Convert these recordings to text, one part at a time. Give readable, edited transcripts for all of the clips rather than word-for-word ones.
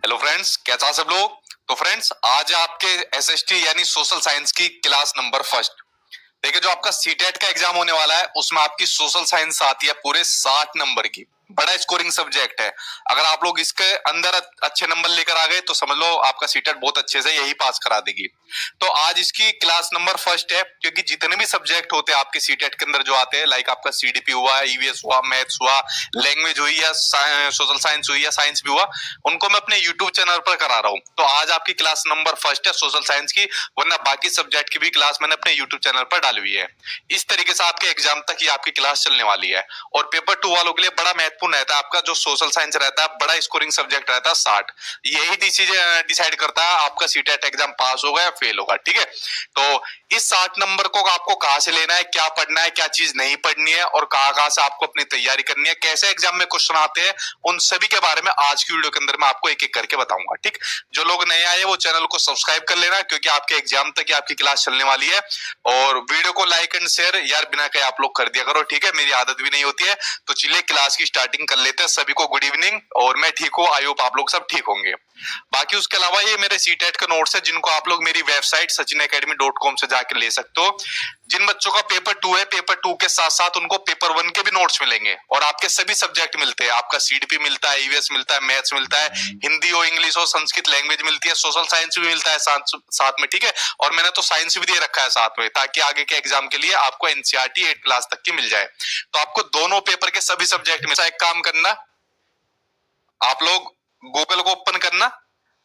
Hello friends, कैसा सब लोग। तो फ्रेंड्स, आज आपके एसएसटी यानी सोशल साइंस की क्लास नंबर फर्स्ट। देखिए, जो आपका सीटेट का एग्जाम होने वाला है उसमें आपकी सोशल साइंस आती है पूरे 60 नंबर की। बड़ा स्कोरिंग सब्जेक्ट है। अगर आप लोग इसके अंदर अच्छे नंबर लेकर आ गए तो समझ लो आपका सीटेट बहुत अच्छे से यही पास करा देगी। तो आज इसकी क्लास नंबर फर्स्ट है, क्योंकि जितने भी सब्जेक्ट होते हैं आपके सीटेट के अंदर जो आते हैं, लाइक आपका सीडीपी हुआ, ईवीएस हुआ, मैथ्स हुआ, लैंग्वेज हुई या सोशल साइंस हुई या साइंस भी हुआ, उनको मैं अपने यूट्यूब चैनल पर करा रहा हूँ। तो आज आपकी क्लास नंबर फर्स्ट है सोशल साइंस की, वरना बाकी सब्जेक्ट की भी क्लास मैंने अपने यूट्यूब चैनल पर डाली हुई है। इस तरीके से आपके एग्जाम तक ही आपकी क्लास चलने वाली है। और पेपर 2 वालों के लिए बड़ा महत्वपूर्ण रहता है आपका जो सोशल साइंस रहता है, बड़ा स्कोरिंग सब्जेक्ट रहता है 60। यही डिसाइड करता है आपका सीटेट एग्जाम पास होगा या फेल होगा। ठीक है, तो इस 60 नंबर को आपको कहां से लेना है, क्या पढ़ना है, क्या चीज नहीं पढ़नी है, और कहां से आपको अपनी तैयारी करनी है, कैसे एग्जाम में क्वेश्चन आते हैं, उन सभी के बारे में आज की वीडियो के अंदर मैं आपको एक एक करके बताऊंगा। ठीक, जो लोग नए आए वो चैनल को सब्सक्राइब कर लेना, क्योंकि आपके एग्जाम तक ही आपकी क्लास चलने वाली है। और वीडियो को लाइक एंड शेयर यार बिना कहे आप लोग कर दिया करो, ठीक है, मेरी आदत भी नहीं होती है। तो चलिए क्लास की स्टार्टिंग कर लेते हैं। सभी को गुड इवनिंग, और मैं ठीक हूँ, आई होप आप लोग सब ठीक होंगे। बाकी उसके अलावा ये मेरे सीटेट का नोट्स है, जिनको आप लोग मेरी वेबसाइट sachinacademy.com से जाकर ले सकते हो। जिन बच्चों का पेपर 2 है, पेपर 2 के साथ साथ उनको पेपर 1 के भी नोट्स मिलेंगे, और आपके सभी सब्जेक्ट मिलते हैं। आपका सीडीपी मिलता है, ईवीएस मिलता है, मैथ्स मिलता है, हिंदी हो, इंग्लिश हो, संस्कृत लैंग्वेज मिलती है, सोशल साइंस भी मिलता है साथ में। ठीक है, और मैंने तो साइंस भी दे रखा है साथ में, ताकि आगे के एग्जाम के लिए आपको एनसीईआरटी 8 क्लास तक की मिल जाए। तो आपको दोनों पेपर के सभी सब्जेक्ट में एक काम करना, आप लोग गूगल को ओपन करना।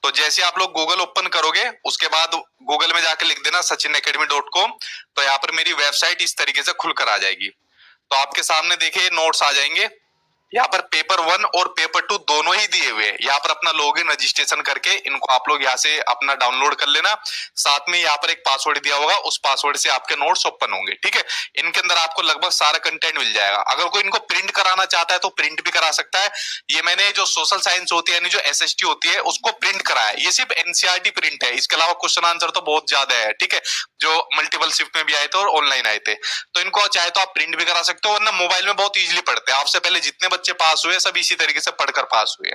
तो जैसे आप लोग गूगल ओपन करोगे उसके बाद गूगल में जाकर लिख देना sachinacademy.com। तो यहाँ पर मेरी वेबसाइट इस तरीके से खुलकर आ जाएगी। तो आपके सामने देखिए नोट्स आ जाएंगे। यहाँ पर पेपर 1 और पेपर 2 दोनों ही दिए हुए हैं। यहाँ पर अपना लॉगिन रजिस्ट्रेशन करके इनको आप लोग यहाँ से अपना डाउनलोड कर लेना। साथ में यहाँ पर एक पासवर्ड दिया होगा, उस पासवर्ड से आपके नोट्स ओपन होंगे। ठीक है, इनके अंदर आपको लगभग सारा कंटेंट मिल जाएगा। अगर कोई इनको प्रिंट कराना चाहता है तो प्रिंट भी करा सकता है। ये मैंने जो सोशल साइंस होती है यानी जो एसएसटी होती है उसको प्रिंट कराया। ये सिर्फ एनसीईआरटी प्रिंट है, इसके अलावा क्वेश्चन आंसर तो बहुत ज्यादा है। ठीक है, जो मल्टीपल शिफ्ट में भी आए थे और ऑनलाइन आए थे। तो इनको चाहे तो आप प्रिंट भी करा सकते हो, वरना मोबाइल में बहुत इजीली पढ़ते हैं। आपसे पहले जितने बच्चे पास हुए सब इसी तरीके से पढ़कर पास हुए।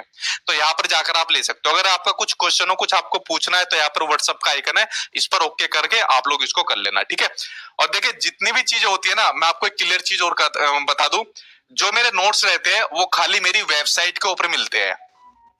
तो यहाँ पर जाकर आप ले सकते हो। अगर आपका कुछ क्वेश्चन हो, कुछ आपको पूछना है, तो यहाँ पर व्हाट्सएप का आइकन है, इस पर ओके करके आप लोग इसको कर लेना। ठीक है, और देखिए जितनी भी चीजें होती है ना, मैं आपको एक क्लियर चीज और बता दूं। जो मेरे नोट्स रहते हैं वो खाली मेरी वेबसाइट के ऊपर मिलते हैं।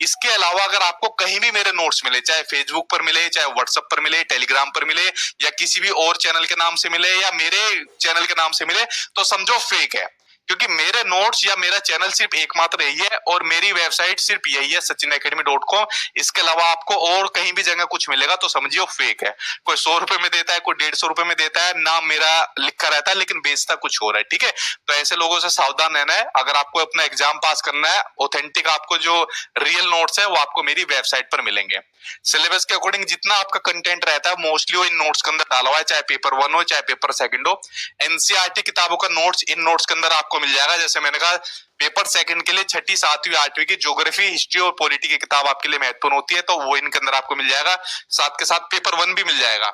इसके अलावा अगर आपको कहीं भी मेरे नोट्स मिले, चाहे फेसबुक पर मिले, चाहे व्हाट्सएप पर मिले, टेलीग्राम पर मिले, या किसी भी और चैनल के नाम से मिले, या मेरे चैनल के नाम से मिले, तो समझो फेक है। क्योंकि मेरे नोट्स या मेरा चैनल सिर्फ एकमात्र यही है, और मेरी वेबसाइट सिर्फ यही है sachinacademy.com। इसके अलावा आपको और कहीं भी जगह कुछ मिलेगा तो समझिए फेक है। कोई 100 रुपए में देता है, कोई 150 रुपए में देता है, नाम मेरा लिखा रहता है लेकिन बेचता कुछ हो रहा है। ठीक है, तो ऐसे लोगों से सावधान रहना है। अगर आपको अपना एग्जाम पास करना है, ऑथेंटिक आपको जो रियल नोट्स है वो आपको मेरी वेबसाइट पर मिलेंगे। सिलेबस के अकॉर्डिंग जितना आपका कंटेंट रहता है मोस्टली वो इन नोट्स के अंदर डाला हुआ है, चाहे पेपर 1 हो चाहे पेपर 2 हो। एनसीईआरटी किताबों का नोट्स इन नोट्स के अंदर आपको मिल जाएगा। जैसे मैंने कहा, पेपर 2 के लिए 6ठी 7वीं 8वीं की ज्योग्राफी, हिस्ट्री और पॉलिटी की किताब आपके लिए महत्वपूर्ण होती है, तो वो इनके अंदर आपको मिल जाएगा। साथ के साथ पेपर 1 भी मिल जाएगा।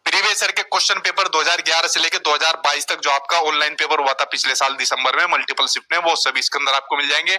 प्रीवियस ईयर के क्वेश्चन पेपर 2011 से लेकर 2022 तक जो आपका ऑनलाइन पेपर हुआ था पिछले साल दिसंबर में मल्टीपल शिफ्ट में, वो सभी इसके अंदर आपको मिल जाएंगे।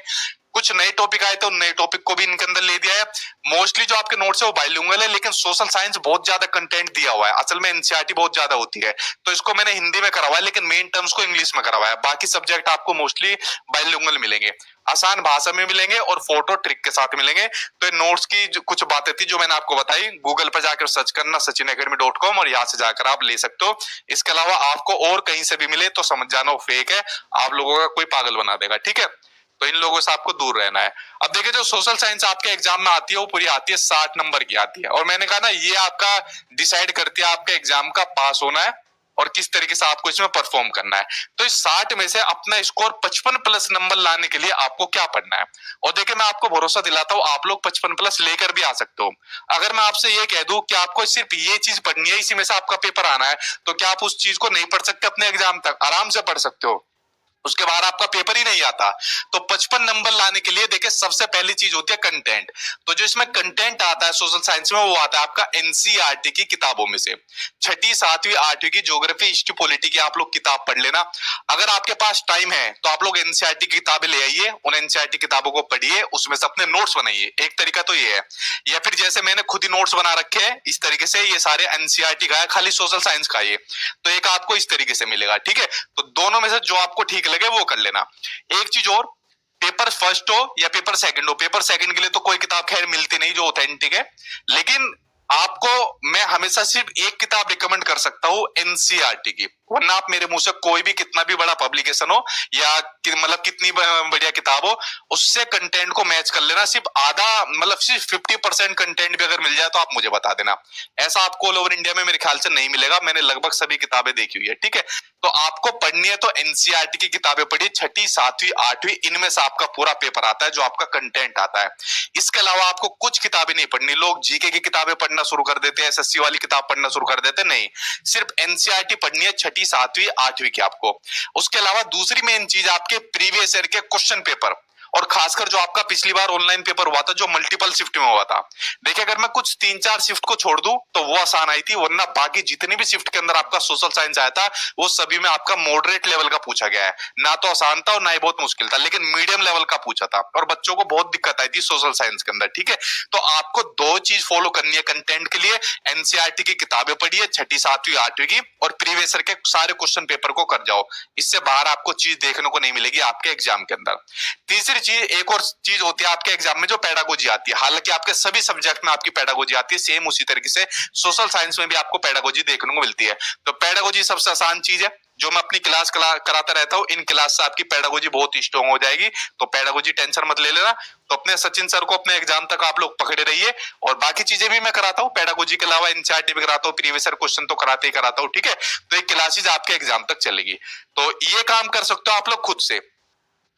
कुछ नए टॉपिक आए थे, उन नए टॉपिक को भी इनके अंदर ले दिया है। मोस्टली जो आपके नोट्स है वो बाइलिंगुअल है, लेकिन सोशल साइंस बहुत ज्यादा कंटेंट दिया हुआ है। असल में एनसीईआरटी बहुत ज्यादा होती है, तो इसको मैंने हिंदी में करवाया, लेकिन मेन टर्म्स को इंग्लिश में करवाया। बाकी सब्जेक्ट आपको मोस्टली बाइलिंगुअल मिलेंगे, आसान भाषा में मिलेंगे और फोटो ट्रिक के साथ मिलेंगे। तो इन नोट्स की जो कुछ बातें थी जो मैंने आपको बताई, गूगल पर जाकर सर्च करना sachinacademy.com, और यहाँ से जाकर आप ले सकते हो। इसके अलावा आपको और कहीं से भी मिले तो समझ जाना वो फेक है, आप लोगों का कोई पागल बना देगा। ठीक है, तो इन लोगों से आपको दूर रहना है। अब देखिए, जो सोशल साइंस आपके एग्जाम में आती है वो पूरी आती है 60 नंबर की आती है, और मैंने कहा ना ये आपका डिसाइड करती है आपके एग्जाम का पास होना है और किस तरीके से आपको इसमें परफॉर्म करना है। तो इस 60 में से अपना स्कोर 55 प्लस नंबर लाने के लिए आपको क्या पढ़ना है। और देखिए, मैं आपको भरोसा दिलाता हूँ आप लोग 55 प्लस लेकर भी आ सकते हो। अगर मैं आपसे ये कह दूं कि आपको सिर्फ ये चीज पढ़नी है, इसी में से आपका पेपर आना है, तो क्या आप उस चीज को नहीं पढ़ सकते? अपने एग्जाम तक आराम से पढ़ सकते हो। उसके बाद आपका पेपर ही नहीं आता। तो 55 नंबर लाने के लिए देखिए सबसे पहली चीज होती है कंटेंट। तो जो इसमें कंटेंट आता है सोशल साइंस में वो आता है आपका एनसीईआरटी की किताबों में से। छठी सातवीं आठवीं की ज्योग्राफी हिस्ट्री पॉलिटी की आप लोग किताब पढ़ लेना। अगर आपके पास टाइम है तो आप लोग एनसीईआरटी की किताबें ले आइए, उन एनसीईआरटी किताबों को पढ़िए, उसमें से अपने नोट्स बनाइए। एक तरीका तो ये है, या फिर जैसे मैंने खुद ही नोट्स बना रखे हैं इस तरीके से, ये सारे एनसीईआरटी का है, खाली सोशल साइंस का ये, तो एक आपको इस तरीके से मिलेगा। ठीक है, तो दोनों में से जो आपको ठीक लगे वो कर लेना। एक चीज और, पेपर फर्स्ट हो या पेपर सेकंड हो, पेपर सेकंड के लिए तो कोई किताब खैर मिलती नहीं जो ऑथेंटिक है, लेकिन आपको मैं हमेशा सिर्फ एक किताब रिकमेंड कर सकता हूं एनसीईआरटी की, वरना आप मेरे मुंह से कोई भी कितना भी बड़ा पब्लिकेशन हो या मतलब कितनी बढ़िया किताब हो, उससे कंटेंट को मैच कर लेना। सिर्फ आधा मतलब सिर्फ 50% कंटेंट भी अगर मिल जाए तो आप मुझे बता देना। ऐसा आपको ऑल ओवर इंडिया में मेरे ख्याल से नहीं मिलेगा, मैंने लगभग सभी किताबें देखी हुई है। ठीक है, तो आपको पढ़नी है तो एनसीईआरटी की किताबें पढ़िए, छठी सातवीं आठवीं, इनमें से आपका पूरा पेपर आता है जो आपका कंटेंट आता है। इसके अलावा आपको कुछ किताबें नहीं पढ़नी। लोग जीके की किताबें पढ़ना शुरू कर देते हैं, एसएससी वाली किताब पढ़ना शुरू कर देते हैं, नहीं, सिर्फ एनसीईआरटी पढ़नी है छठी सातवीं आठवीं की आपको। उसके अलावा दूसरी मेन चीज आपके प्रीवियस ईयर के क्वेश्चन पेपर, और खासकर जो आपका पिछली बार ऑनलाइन पेपर हुआ था जो मल्टीपल शिफ्ट में हुआ था। देखिए अगर मैं कुछ 3-4 शिफ्ट को छोड़ दूं तो वो आसान आई थी, वरना बाकी जितनी भी शिफ्ट के अंदर आपका सोशल साइंस आया था वो सभी में आपका मॉडरेट लेवल का पूछा गया है। ना तो आसान था और ना ही बहुत मुश्किल था, लेकिन मीडियम लेवल का पूछा था और बच्चों को बहुत दिक्कत आई थी सोशल साइंस के अंदर। ठीक है, तो आपको दो चीज फॉलो करनी है कंटेंट के लिए, एनसीईआरटी की किताबें पढ़िए छठी सातवीं आठवीं की, और प्रीवियस ईयर के सारे क्वेश्चन पेपर को कर जाओ। इससे बाहर आपको चीज देखने को नहीं मिलेगी आपके एग्जाम के अंदर। तीसरी चीज, एक और चीज होती है आपके एग्जाम में जो पेडागोजी आती है, हालांकि आपके सभी सब्जेक्ट में आपकी पेडागोजी आती है, सेम उसी तरीके से सोशल साइंस में भी आपको पेडागोजी देखने को मिलती है। तो पेडागोजी सबसे आसान चीज है जो मैं अपनी क्लास कराता रहता हूँ, इन क्लास से आपकी पेडागोजी बहुत स्ट्रॉन्ग हो जाएगी। तो पेडागोजी टेंशन मत ले लेना। तो अपने सचिन सर को अपने एग्जाम तक आप लोग पकड़े रहिए, और बाकी चीजें भी मैं कराता हूँ पेडागोजी के अलावा, एनसीईआरटी भी कराता हूँ, प्रीवियस ईयर क्वेश्चन तो कराते ही कराता हूँ। ठीक है, तो एक क्लासेज आपके एग्जाम तक चलेगी। तो ये काम कर सकते हो आप लोग खुद से,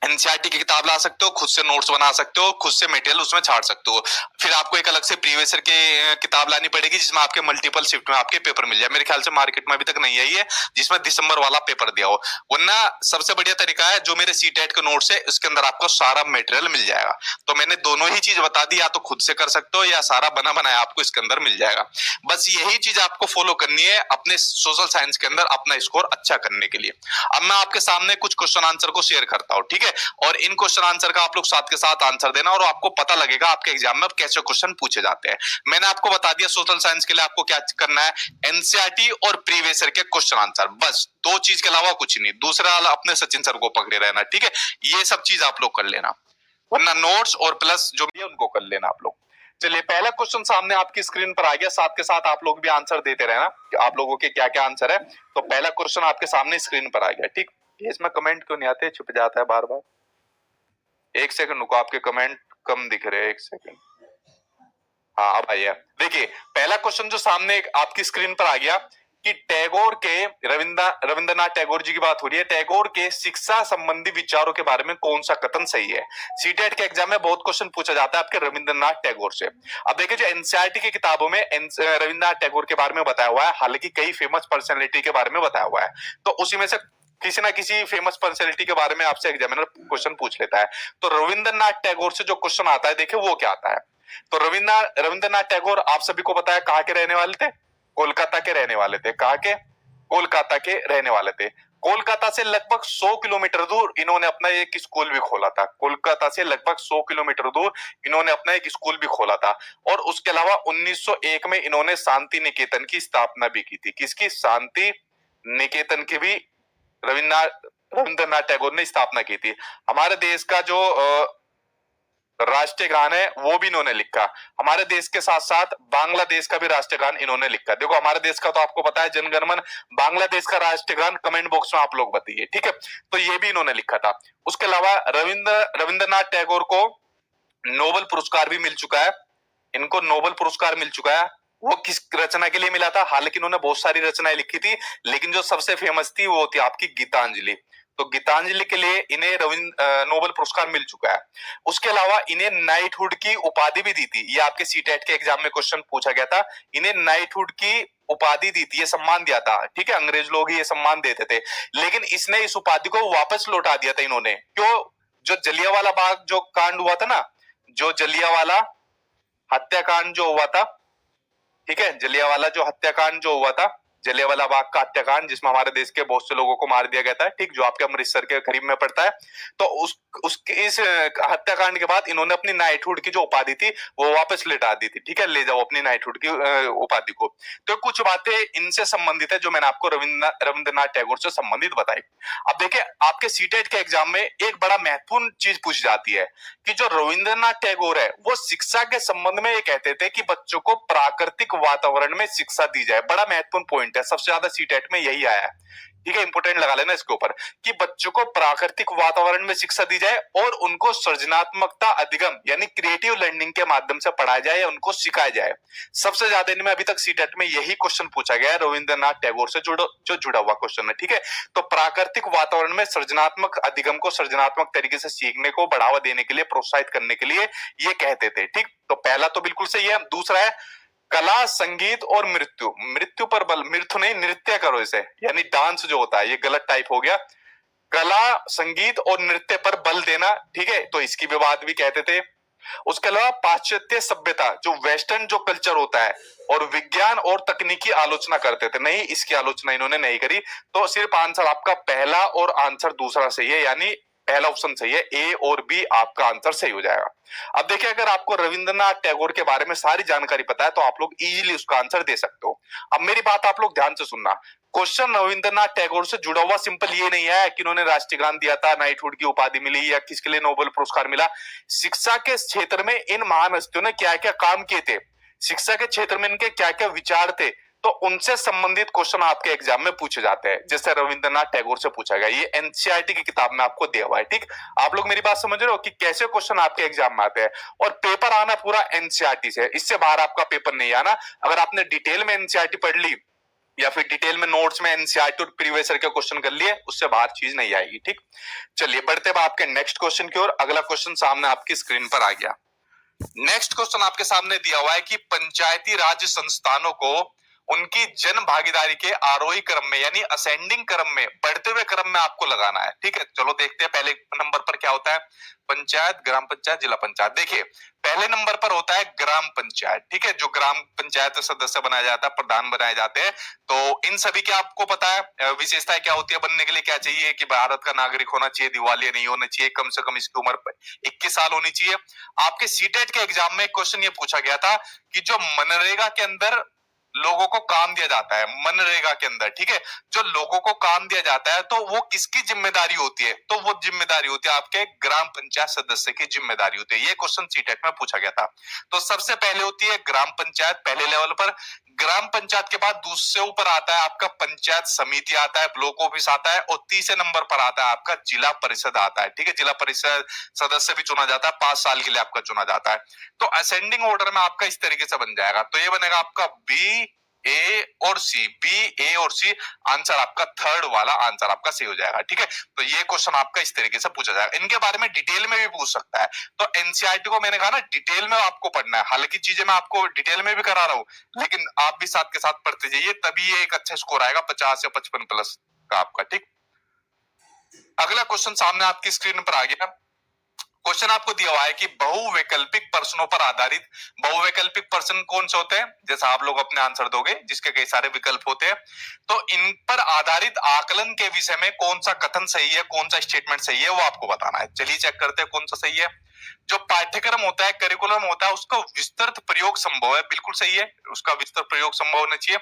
एनसीईआरटी की किताब ला सकते हो, खुद से नोट्स बना सकते हो, खुद से मटेरियल उसमें छाड़ सकते हो। फिर आपको एक अलग से प्रीवियस ईयर के किताब लानी पड़ेगी जिसमें आपके मल्टीपल शिफ्ट में आपके पेपर मिल जाए। मेरे ख्याल से मार्केट में अभी तक नहीं आई है जिसमें दिसंबर वाला पेपर दिया हो, वरना सबसे बढ़िया तरीका है जो मेरे सीटेट के नोट्स है उसके अंदर आपको सारा मटेरियल मिल जाएगा। तो मैंने दोनों ही चीज बता दी, या तो खुद से कर सकते हो या सारा बना बनाया आपको इसके अंदर मिल जाएगा। बस यही चीज आपको फॉलो करनी है अपने सोशल साइंस के अंदर अपना स्कोर अच्छा करने के लिए। अब मैं आपके सामने कुछ क्वेश्चन आंसर को शेयर करता हूँ। ठीक है, और इन क्वेश्चन आंसर का आप लोग साथ के साथ आंसर देना, और आपको पता लगेगा आपके एग्जाम में अब कैसे क्वेश्चन पूछे जाते हैं। मैंने आपको बता दिया सोशल साइंस के लिए आपको क्या करना है, एनसीईआरटी और प्रीवियस ईयर के क्वेश्चन आंसर, बस दो चीज के अलावा कुछ नहीं। दूसरा अपने सचिन सर को पकड़े रहना। ठीक है, ये सब चीज आप लोग कर लेना, वरना नोट्स और प्लस जो भी है उनको कर लेना आप लोग। चलिए पहला क्वेश्चन सामने आपकी स्क्रीन पर आ गया, साथ के साथ आप लोग भी आंसर देते रहना कि आप लोगों के क्या क्या आंसर है। तो पहला क्वेश्चन आपके सामने स्क्रीन पर आ गया। ठीक, इसमें कमेंट क्यों नहीं आते, छुप जाता है बार बार। एक सेकंड रुको, आपके कमेंट कम दिख रहे हैं, एक सेकंड। हाँ अब आइए, देखिए पहला क्वेश्चन जो सामने आपकी स्क्रीन पर आ गया कि टैगोर के रविंद्रनाथ टैगोर जी की बात हो रही है, टैगोर के शिक्षा संबंधी विचारों के बारे में कौन सा कथन सही है। सीटेट के एग्जाम में बहुत क्वेश्चन पूछा जाता है आपके रविंद्रनाथ टैगोर से। अब देखिए जो एनसीईआरटी की किताबों में रविंद्रनाथ टैगोर के बारे में बताया हुआ है, हालांकि कई फेमस पर्सनैलिटी के बारे में बताया हुआ है, तो उसी में से किसी ना किसी फेमस पर्सनैलिटी के बारे में आपसे एग्जामिनर क्वेश्चन पूछ लेता है। तो रविंद्रनाथ टैगोर से जो क्वेश्चन आता है देखिए वो क्या आता है। तो रविंद्रनाथ टैगोर आप सभी को पता है कहाँ के रहने वाले थे, कोलकाता के रहने वाले थे। कहाँ के, कोलकाता के रहने वाले थे। कोलकाता से लगभग 100 किलोमीटर दूर इन्होंने अपना एक स्कूल भी खोला था। कोलकाता से लगभग 100 किलोमीटर दूर इन्होंने अपना एक स्कूल भी खोला था। और उसके अलावा 1901 में इन्होंने शांति निकेतन की स्थापना भी की थी। किसकी, शांति निकेतन की भी रविंद्रनाथ टैगोर ने स्थापना की थी। हमारे देश का जो राष्ट्रीय गान है वो भी इन्होंने लिखा। हमारे देश के साथ साथ बांग्लादेश का भी राष्ट्रीय गान इन्होंने लिखा। देखो हमारे देश का तो आपको पता है जनगणमन, बांग्लादेश का राष्ट्रीय गान कमेंट बॉक्स में आप लोग बताइए। ठीक है, तो ये भी इन्होंने लिखा था। उसके अलावा रविंद्रनाथ टैगोर को नोबेल पुरस्कार भी मिल चुका है। इनको नोबेल पुरस्कार मिल चुका है। वो किस रचना के लिए मिला था, हालांकि इन्होंने बहुत सारी रचनाएं लिखी थी, लेकिन जो सबसे फेमस थी वो थी आपकी गीतांजलि। तो गीतांजलि के लिए इन्हें नोबेल पुरस्कार मिल चुका है। उसके अलावा इन्हें नाइटहुड की उपाधि भी दी थी। ये आपके सीटेट के एग्जाम में क्वेश्चन पूछा गया था। इन्हें नाइटहुड की उपाधि दी थी, ये सम्मान दिया था, ठीक है, अंग्रेज लोग ही ये सम्मान देते थे, लेकिन इसने इस उपाधि को वापस लौटा दिया था इन्होंने। क्यों? जो जलियांवाला बाग जो कांड हुआ था ना, जो जलियांवाला हत्याकांड जो हुआ था, ठीक है, जलियांवाला जो हत्याकांड जो हुआ था, जलियांवाला बाग का हत्याकांड जिसमें हमारे देश के बहुत से लोगों को मार दिया गया था, ठीक, जो आपके अमृतसर के करीब में पड़ता है, तो उसके इस हत्याकांड के बाद इन्होंने अपनी नाइटहुड की जो उपाधि थी वो वापस लौटा दी थी, ठीक है, ले जाओ अपनी नाइटहुड की उपाधि को। तो कुछ बातें इनसे संबंधित है जो मैंने आपको रविंद्रनाथ टैगोर से संबंधित बताई। अब देखिए, आपके सीटेट के एग्जाम में एक बड़ा महत्वपूर्ण चीज पूछी जाती है कि जो रविंद्रनाथ टैगोर है वो शिक्षा के संबंध में ये कहते थे कि बच्चों को प्राकृतिक वातावरण में शिक्षा दी जाए। बड़ा महत्वपूर्ण पॉइंट है, सबसे ज्यादा सीटेट में यही आया है, ठीक है, इंपोर्टेंट लगा लेना इसके ऊपर, कि बच्चों को प्राकृतिक वातावरण में शिक्षा दी जाए और उनको सृजनात्मकता अधिगम यानी क्रिएटिव लर्निंग के माध्यम से पढ़ाया जाए या उनको सिखाया जाए। सबसे ज्यादा इनमें अभी तक सीटेट में यही क्वेश्चन पूछा गया है, रविंद्रनाथ टैगोर से जुड़ा हुआ क्वेश्चन है, ठीक है। तो प्राकृतिक वातावरण में सृजनात्मक अधिगम को सृजनात्मक तरीके से सीखने को बढ़ावा देने के लिए, प्रोत्साहित करने के लिए ये कहते थे, ठीक। तो पहला तो बिल्कुल सही है। दूसरा है कला, संगीत और मृत्यु, मृत्यु पर बल, मृत्यु नहीं, नृत्य करो इसे, यानी डांस जो होता है, ये गलत टाइप हो गया, कला, संगीत और नृत्य पर बल देना, ठीक है, तो इसकी भी बात भी कहते थे। उसके अलावा पाश्चात्य सभ्यता, जो वेस्टर्न जो कल्चर होता है, और विज्ञान और तकनीकी आलोचना करते थे, नहीं, इसकी आलोचना इन्होंने नहीं करी। तो सिर्फ आंसर आपका पहला और आंसर दूसरा सही है, यानी पहला ऑप्शन सही है, ए और बी आपका आंसर सही हो जाएगा। अब देखिए, अगर आपको रविंद्रनाथ टैगोर के बारे में सारी जानकारी पता है तो आप लोग इजीली उसका आंसर दे सकते हो। अब मेरी बात आप लोग ध्यान से सुनना, क्वेश्चन रविंद्रनाथ टैगोर से जुड़ा हुआ सिंपल ये नहीं है कि उन्होंने राष्ट्रीय गान दिया था, नाइटहुड की उपाधि मिली या किसके लिए नोबेल पुरस्कार मिला। शिक्षा के क्षेत्र में इन महान हस्तियों ने क्या क्या काम किए थे, शिक्षा के क्षेत्र में इनके क्या क्या विचार थे, तो उनसे संबंधित क्वेश्चन आपके एग्जाम में पूछे जाते हैं। जैसे रविंद्रनाथ टैगोर से पूछा गया, ये एनसीईआरटी की किताब में आपको दिया हुआ है, ठीक। आप लोग मेरी बात समझ रहे हो कि कैसे क्वेश्चन आपके एग्जाम में आते हैं, और पेपर आना पूरा एनसीईआरटी से, इससे बाहर आपका पेपर नहीं आना। अगर आपने डिटेल में एनसीईआरटी पढ़ ली या फिर डिटेल में नोट्स में एनसीईआरटी और प्रीवियस ईयर के क्वेश्चन कर लिए, उससे बाहर चीज नहीं आएगी, ठीक। चलिए बढ़ते हैं आपके नेक्स्ट क्वेश्चन की ओर। अगला क्वेश्चन सामने आपकी स्क्रीन पर आ गया। नेक्स्ट क्वेश्चन आपके सामने दिया हुआ है कि पंचायती राज संस्थानों को उनकी जन भागीदारी के आरोही क्रम में यानी असेंडिंग क्रम में, बढ़ते हुए क्रम में आपको लगाना है, ठीक है। चलो देखते हैं पहले नंबर पर क्या होता है, पंचायत, ग्राम पंचायत, जिला पंचायत। देखिए पहले नंबर पर होता है ग्राम पंचायत, ठीक है, जो ग्राम पंचायत सदस्य बनाया जाता है, प्रधान बनाए जाते हैं। तो इन सभी की आपको पता है विशेषताएं क्या होती है, बनने के लिए क्या चाहिए कि भारत का नागरिक होना चाहिए, दिवालिया नहीं होना चाहिए, कम से कम इसकी उम्र 21 साल होनी चाहिए। आपके सीटेट के एग्जाम में क्वेश्चन ये पूछा गया था कि जो मनरेगा के अंदर लोगों को काम दिया जाता है, मनरेगा के अंदर, ठीक है, जो लोगों को काम दिया जाता है तो वो किसकी जिम्मेदारी होती है, तो वो जिम्मेदारी होती है आपके ग्राम पंचायत सदस्य की जिम्मेदारी होती है। ये क्वेश्चन सीटेट में पूछा गया था। तो सबसे पहले होती है ग्राम पंचायत पहले लेवल पर। ग्राम पंचायत के बाद दूसरे ऊपर आता है आपका पंचायत समिति आता है, ब्लॉक ऑफिस आता है, और तीसरे नंबर पर आता है आपका जिला परिषद आता है, ठीक है, जिला परिषद सदस्य भी चुना जाता है, 5 साल के लिए आपका चुना जाता है। तो असेंडिंग ऑर्डर में आपका इस तरीके से बन जाएगा। तो ये बनेगा आपका बी, ए और सी, बी, ए और सी, आंसर आपका थर्ड वाला आंसर आपका सही हो जाएगा, ठीक है। तो ये क्वेश्चन आपका इस तरीके से पूछा जाएगा। इनके बारे में डिटेल में भी पूछ सकता है। तो एनसीईआरटी को मैंने कहा ना डिटेल में आपको पढ़ना है, हालांकि चीजें मैं आपको डिटेल में भी करा रहा हूं, लेकिन आप भी साथ के साथ पढ़ते जाइए, तभी ये एक अच्छा स्कोर आएगा 50 या 55 प्लस का आपका, ठीक। अगला क्वेश्चन सामने आपकी स्क्रीन पर आ गया। क्वेश्चन आपको दिया हुआ है कि बहुवैकल्पिक प्रश्नों पर आधारित, बहुवैकल्पिक प्रश्न कौन से होते हैं, जैसा आप लोग अपने आंसर दोगे जिसके कई सारे विकल्प होते हैं, तो इन पर आधारित आकलन के विषय में कौन सा कथन सही है, कौन सा स्टेटमेंट सही है, वो आपको बताना है। चलिए चेक करते हैं कौन सा सही है। जो पाठ्यक्रम होता है, करिकुलम होता है, उसका विस्तृत प्रयोग संभव है, बिल्कुल सही है, उसका विस्तृत प्रयोग संभव होना चाहिए।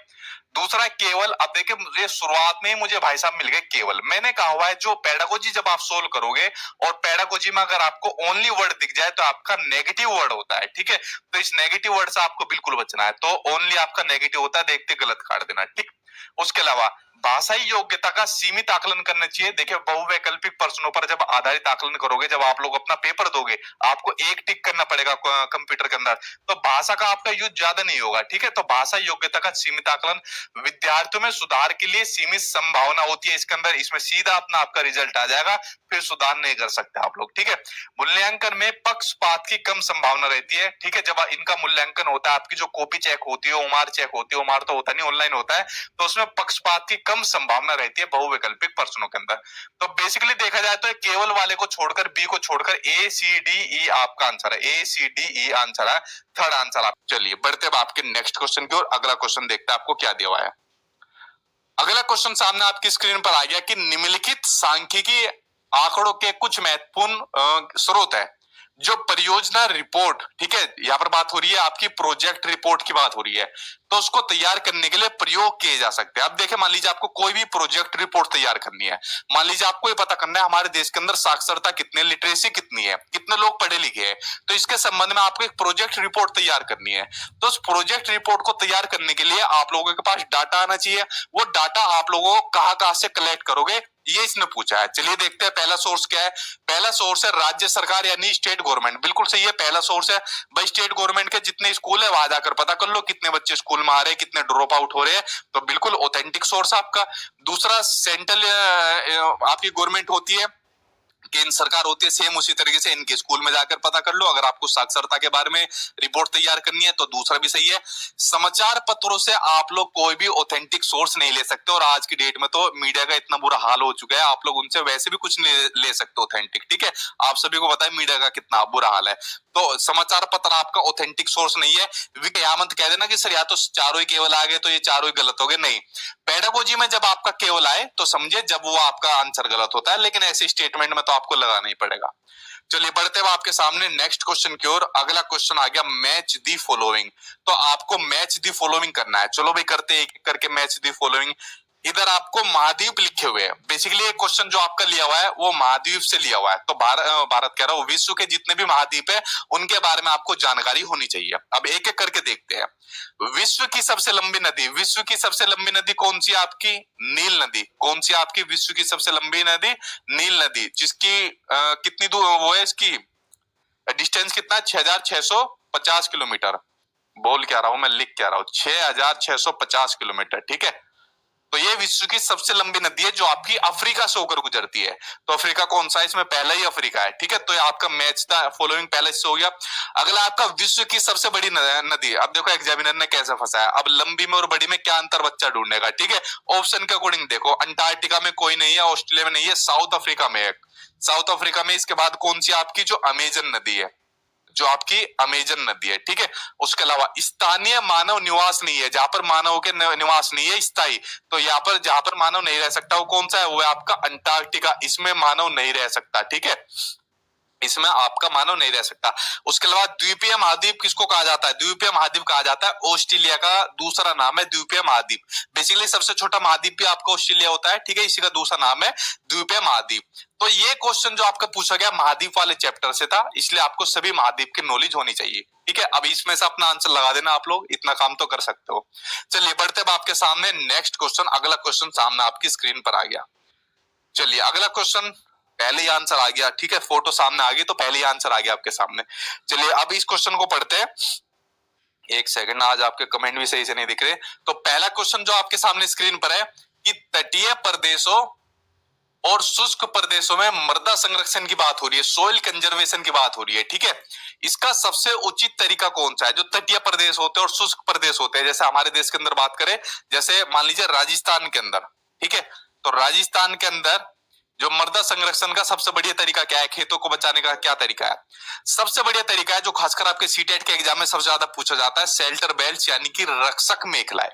दूसरा केवल, अब देखिए मुझे शुरुआत में ही मुझे भाई साहब मिल गए केवल, मैंने कहा हुआ है जो पेडागोजी जब आप सोल्व करोगे और पेडागोजी में अगर आपको ओनली वर्ड दिख जाए तो आपका नेगेटिव वर्ड होता है, ठीक है, तो इस नेगेटिव वर्ड से आपको बिल्कुल बचना है। तो ओनली आपका नेगेटिव होता है, देखते गलत काट देना, ठीक। उसके अलावा भाषाई योग्यता का सीमित आकलन करना चाहिए। देखिए बहुवैकल्पिक प्रश्नों पर जब आधारित आकलन करोगे, जब आप लोग अपना पेपर दोगे, आपको एक टिक करना पड़ेगा कंप्यूटर के अंदर, तो भाषा का आपका यूज ज्यादा नहीं होगा, ठीक है। तो भाषा योग्यता का सीमित आकलन विद्यार्थियों में सुधार के लिए सीमित संभावना होती है इसके अंदर, इसमें सीधा अपना आपका रिजल्ट आ जाएगा, फिर सुधार नहीं कर सकते आप लोग, ठीक है। मूल्यांकन में पक्षपात की कम संभावना रहती है, ठीक है। जब इनका मूल्यांकन होता है, आपकी जो कॉपी चेक होती है, उमार चेक होती है, उमार तो होता नहीं, ऑनलाइन होता है, तो उसमें पक्षपात की कम संभावना रहती है बहुवैकल्पिक प्रश्नों के अंदर। तो बेसिकली देखा जाए तो केवल वाले को छोड़कर, बी को छोड़कर ए सी डी ई आपका आंसर है, ए सी डी ई आंसर है, थर्ड आंसर आप। चलिए बढ़ते अब आपके नेक्स्ट क्वेश्चन की ओर। अगला क्वेश्चन देखते हैं आपको क्या दिया हुआ है। अगला क्वेश्चन सामने आपकी स्क्रीन पर आ गया कि निम्नलिखित सांख्यिकी आंकड़ों के कुछ महत्वपूर्ण स्रोत है जो परियोजना रिपोर्ट, ठीक है, यहाँ पर बात हो रही है आपकी प्रोजेक्ट रिपोर्ट की बात हो रही है, तो उसको तैयार करने के लिए प्रयोग किए जा सकते हैं। अब देखिए मान लीजिए आपको कोई भी प्रोजेक्ट रिपोर्ट तैयार करनी है, मान लीजिए आपको ये पता करना है हमारे देश के अंदर साक्षरता कितनी है, लिटरेसी कितनी है, कितने लोग पढ़े लिखे हैं, तो इसके संबंध में आपको एक प्रोजेक्ट रिपोर्ट तैयार करनी है। तो उस प्रोजेक्ट रिपोर्ट को तैयार करने के लिए आप लोगों के पास डाटा आना चाहिए। वो डाटा आप लोगों को कहां से कलेक्ट करोगे, ये इसने पूछा है। चलिए देखते हैं पहला सोर्स क्या है। पहला सोर्स है राज्य सरकार यानी स्टेट गवर्नमेंट, बिल्कुल सही है, पहला सोर्स है भाई स्टेट गवर्नमेंट के जितने स्कूल है वहां जाकर पता कर लो कितने बच्चे स्कूल में आ रहे हैं, कितने ड्रॉप आउट हो रहे हैं, तो बिल्कुल ऑथेंटिक सोर्स आपका। दूसरा सेंट्रल आपकी गवर्नमेंट होती है, केंद्र सरकार होती है, सेम उसी तरीके से इनके स्कूल में जाकर पता कर लो। अगर आपको साक्षरता के बारे में रिपोर्ट तैयार करनी है तो दूसरा भी सही है। समाचार पत्रों से आप लोग कोई भी ऑथेंटिक सोर्स नहीं ले सकते, और आज की डेट में तो मीडिया का इतना बुरा हाल हो चुका है, आप लोग उनसे वैसे भी कुछ नहीं ले सकते ऑथेंटिक, ठीक है। आप सभी को पता है मीडिया का कितना बुरा हाल है, तो समाचार पत्र आपका ऑथेंटिक सोर्स नहीं है। विज्ञापन कह देना कि सर या तो चारों ही केवल आ गए तो ये चारों ही गलत हो गए, नहीं। पेडागोजी में जब आपका केवल आए तो समझे जब वो आपका आंसर गलत होता है, लेकिन ऐसे स्टेटमेंट में तो आपको लगाना ही पड़ेगा। चलिए बढ़ते हुए आपके सामने नेक्स्ट क्वेश्चन की ओर। अगला क्वेश्चन आ गया मैच दी फॉलोइंग, तो आपको मैच दी फॉलोइंग करना है। चलो भाई करते हैं एक एक करके मैच दी फॉलोइंग। इधर आपको महाद्वीप लिखे हुए हैं, बेसिकली ये क्वेश्चन जो आपका लिया हुआ है वो महाद्वीप से लिया हुआ है, तो भारत कह रहा हूं, विश्व के जितने भी महाद्वीप है उनके बारे में आपको जानकारी होनी चाहिए। अब एक एक करके देखते हैं। विश्व की सबसे लंबी नदी, विश्व की सबसे लंबी नदी कौन सी आपकी, नील नदी। कौन सी आपकी विश्व की सबसे लंबी नदी, नील नदी, जिसकी कितनी दूर वो है, इसकी डिस्टेंस कितना है, 6650 किलोमीटर। बोल क्या रहा हूं मैं, लिख क्या रहा हूं, 6650 किलोमीटर, ठीक है। तो ये विश्व की सबसे लंबी नदी है जो आपकी अफ्रीका से होकर गुजरती है। तो अफ्रीका कौन सा है, इसमें पहला ही अफ्रीका है, ठीक है। तो ये आपका मैच था फॉलोइंग पहले से हो गया। अगला आपका विश्व की सबसे बड़ी नदी। अब देखो एग्जामिनर ने कैसे फंसाया, अब लंबी में और बड़ी में क्या अंतर बच्चा ढूंढेगा, ठीक है। ऑप्शन के अकॉर्डिंग देखो, अंटार्कटिका में कोई नहीं है, ऑस्ट्रेलिया में नहीं है, साउथ अफ्रीका में है। साउथ अफ्रीका में इसके बाद कौन सी आपकी जो अमेजन नदी है, जो आपकी अमेजन नदी है, ठीक है। उसके अलावा स्थानीय मानव निवास नहीं है, जहां पर मानव के निवास नहीं है स्थायी, तो यहाँ पर जहां पर मानव नहीं रह सकता वो कौन सा है, वो है आपका अंटार्कटिका, इसमें मानव नहीं रह सकता, ठीक है, इसमें आपका मानव नहीं रह सकता। उसके अलावा द्वीपीय महाद्वीप किसको कहा जाता है, द्वीपीय महाद्वीप कहा जाता है ऑस्ट्रेलिया का दूसरा नाम है द्वीपीय महाद्वीप। बेसिकली सबसे छोटा महाद्वीप भी आपका ऑस्ट्रेलिया होता है, ठीक है, इसी का दूसरा नाम है द्वीपीय महाद्वीप। तो ये क्वेश्चन जो आपका पूछा गया महाद्वीप वाले चैप्टर से था, इसलिए आपको सभी महाद्वीप की नॉलेज होनी चाहिए, ठीक है। अब इसमें से अपना आंसर लगा देना आप लोग, इतना काम तो कर सकते हो। चलिए बढ़ते अब आपके सामने नेक्स्ट क्वेश्चन। अगला क्वेश्चन सामने आपकी स्क्रीन पर आ गया। चलिए अगला क्वेश्चन, पहले ही आंसर आ गया, ठीक है, फोटो सामने आ गई तो पहले ही आंसर आ गया आपके सामने। चलिए अब इस क्वेश्चन को पढ़ते हैं। एक सेकंड, आज आपके कमेंट भी सही से नहीं दिख रहे। तो पहला क्वेश्चन जो आपके सामने स्क्रीन पर है कि तटीय प्रदेशों और शुष्क प्रदेशों में मृदा संरक्षण की बात हो रही है, सोइल कंजर्वेशन की बात हो रही है, ठीक है। इसका सबसे उचित तरीका कौन सा है, जो तटीय प्रदेश होते हैं और शुष्क प्रदेश होते हैं, जैसे हमारे देश के अंदर बात करें, जैसे मान लीजिए राजस्थान के अंदर, ठीक है, तो राजस्थान के अंदर जो मृदा संरक्षण का सबसे बढ़िया तरीका क्या है, खेतों को बचाने का क्या तरीका है, सबसे बढ़िया तरीका है जो खासकर आपके सीटेट के एग्जाम में सबसे ज्यादा पूछा जाता है, शेल्टर बेल्ट यानी कि रक्षक मेखलाएं।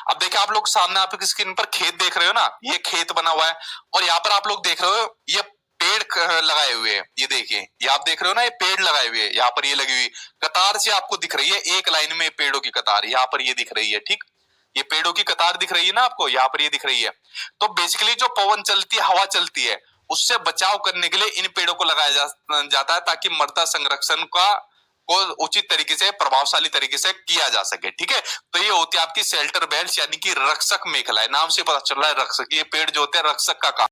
अब देखिए आप लोग सामने आपकी स्क्रीन पर खेत देख रहे हो ना, ये खेत बना हुआ है, और यहाँ पर आप लोग देख रहे हो ये पेड़ लगाए हुए हैं, ये देखिए, ये आप देख रहे हो ना, ये पेड़ लगाए हुए हैं, यहाँ पर ये लगी हुई कतार से आपको दिख रही है, एक लाइन में पेड़ों की कतार यहाँ पर ये दिख रही है, ठीक, ये पेड़ों की कतार दिख रही है ना आपको, यहाँ पर ये दिख रही है। तो बेसिकली जो पवन चलती है, हवा चलती है, उससे बचाव करने के लिए इन पेड़ों को लगाया जाता है ताकि मृदा संरक्षण का को उचित तरीके से, प्रभावशाली तरीके से किया जा सके। ठीक है, तो ये होती है आपकी शेल्टर बेल्ट यानी कि रक्षक मेखला है। नाम से पता चल रहा है रक्षक, ये पेड़ जो होते हैं रक्षक का काम